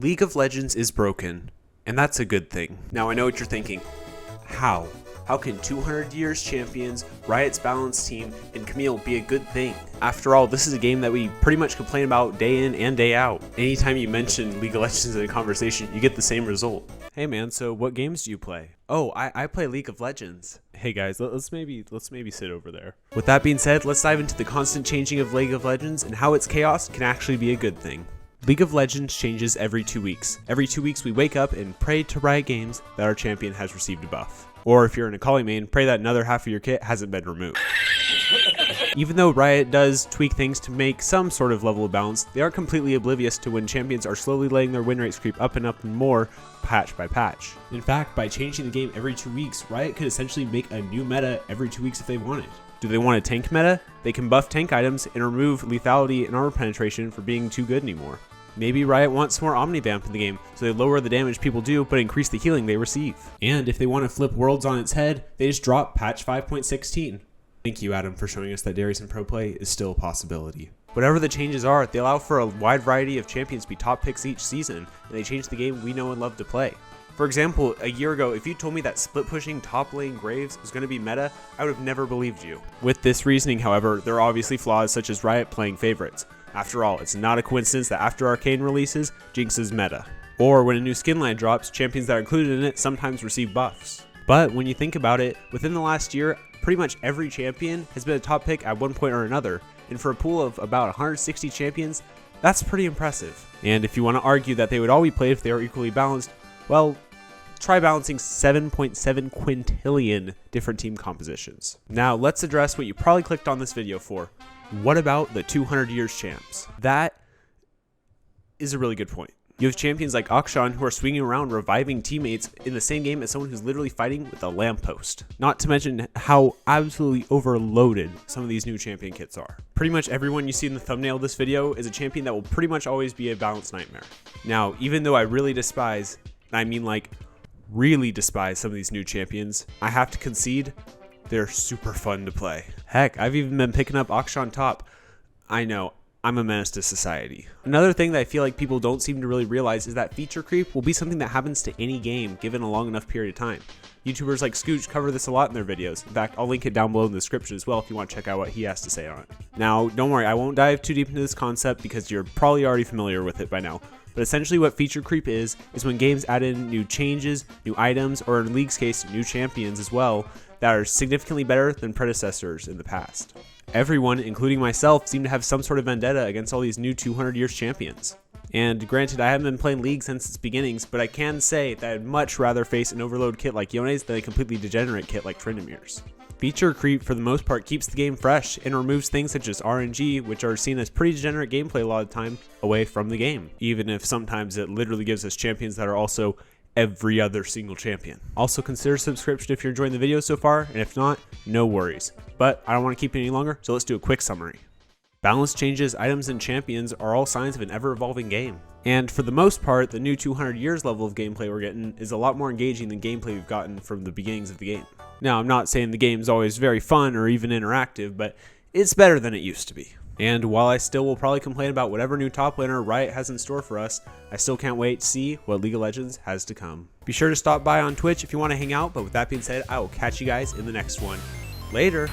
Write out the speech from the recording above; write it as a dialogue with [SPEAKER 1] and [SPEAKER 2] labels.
[SPEAKER 1] League of Legends is broken, and that's a good thing. Now I know what you're thinking. How? How can 200 years champions, Riot's balanced team, and Camille be a good thing? After all, this is a game that we pretty much complain about day in and day out. Anytime you mention League of Legends in a conversation, you get the same result. Hey man, so what games do you play? Oh, I play League of Legends. Hey guys, let's maybe sit over there. With that being said, let's dive into the constant changing of League of Legends and how its chaos can actually be a good thing. League of Legends changes every 2 weeks. Every 2 weeks we wake up and pray to Riot Games that our champion has received a buff. Or if you're in a Akali main, pray that another half of your kit hasn't been removed. Even though Riot does tweak things to make some sort of level of balance, they are completely oblivious to when champions are slowly letting their win rates creep up and more, patch by patch. In fact, by changing the game every 2 weeks, Riot could essentially make a new meta every 2 weeks if they wanted. Do they want a tank meta? They can buff tank items and remove lethality and armor penetration for being too good anymore. Maybe Riot wants more Omnivamp in the game, so they lower the damage people do but increase the healing they receive. And if they want to flip worlds on its head, they just drop patch 5.16. Thank you, Adam, for showing us that Darius in pro play is still a possibility. Whatever the changes are, they allow for a wide variety of champions to be top picks each season, and they change the game we know and love to play. For example, a year ago, if you told me that split pushing top lane Graves was going to be meta, I would have never believed you. With this reasoning, however, there are obviously flaws such as Riot playing favorites. After all, it's not a coincidence that after Arcane releases, Jinx is meta. Or when a new skin line drops, champions that are included in it sometimes receive buffs. But when you think about it, within the last year, pretty much every champion has been a top pick at one point or another, and for a pool of about 160 champions, that's pretty impressive. And if you want to argue that they would all be played if they are equally balanced, well, try balancing 7.7 quintillion different team compositions. Now let's address what you probably clicked on this video for. What about the 200 years champs? That is a really good point. You have champions like Akshan who are swinging around reviving teammates in the same game as someone who's literally fighting with a lamppost. Not to mention how absolutely overloaded some of these new champion kits are. Pretty much everyone you see in the thumbnail of this video is a champion that will pretty much always be a balanced nightmare. Now, even though I really despise, and I mean like really despise some of these new champions, I have to concede they're super fun to play. Heck, I've even been picking up Akshan top. I know, I'm a menace to society. Another thing that I feel like people don't seem to really realize is that feature creep will be something that happens to any game given a long enough period of time. YouTubers like Skooch cover this a lot in their videos. In fact, I'll link it down below in the description as well if you want to check out what he has to say on it. Now, don't worry, I won't dive too deep into this concept because you're probably already familiar with it by now. But essentially what feature creep is when games add in new changes, new items, or in League's case, new champions as well, that are significantly better than predecessors in the past. Everyone, including myself, seem to have some sort of vendetta against all these new 200 years champions. And granted, I haven't been playing League since its beginnings, but I can say that I'd much rather face an overload kit like Yone's than a completely degenerate kit like Tryndamere. Feature creep, for the most part, keeps the game fresh and removes things such as RNG, which are seen as pretty degenerate gameplay a lot of the time, away from the game. Even if sometimes it literally gives us champions that are also every other single champion. Also consider subscription if you're enjoying the video so far, and if not, no worries. But I don't want to keep it any longer, so let's do a quick summary. Balance changes, items, and champions are all signs of an ever-evolving game. And for the most part, the new 200 years level of gameplay we're getting is a lot more engaging than gameplay we've gotten from the beginnings of the game. Now, I'm not saying the game's always very fun or even interactive, but it's better than it used to be. And while I still will probably complain about whatever new top laner Riot has in store for us, I still can't wait to see what League of Legends has to come. Be sure to stop by on Twitch if you want to hang out, but with that being said, I will catch you guys in the next one. Later!